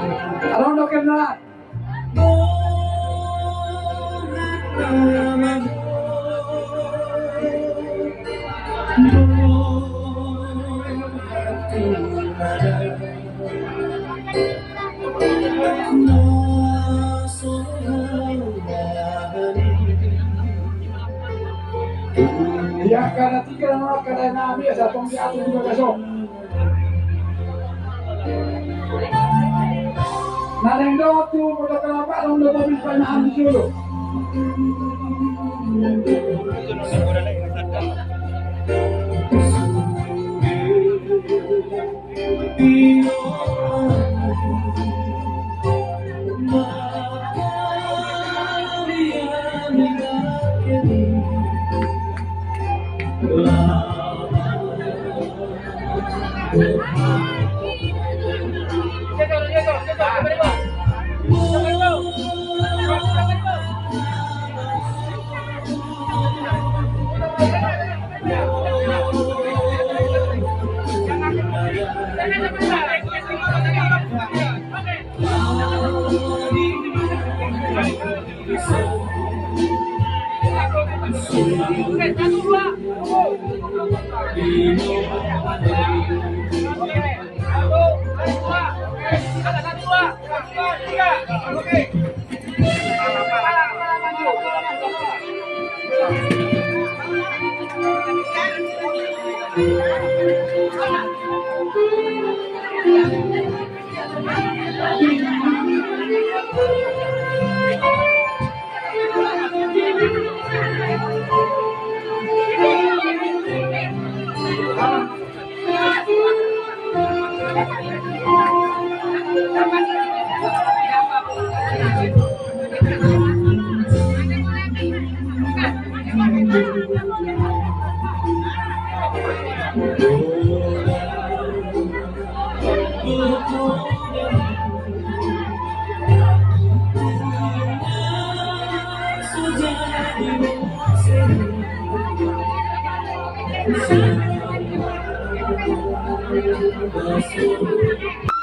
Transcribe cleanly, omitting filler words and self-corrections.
Around okay na. Ya kada tiga na kada nami sa tong di ato juga kaso. Naling do tu bodo kalapa long do bis pa na am dulu. Thank you.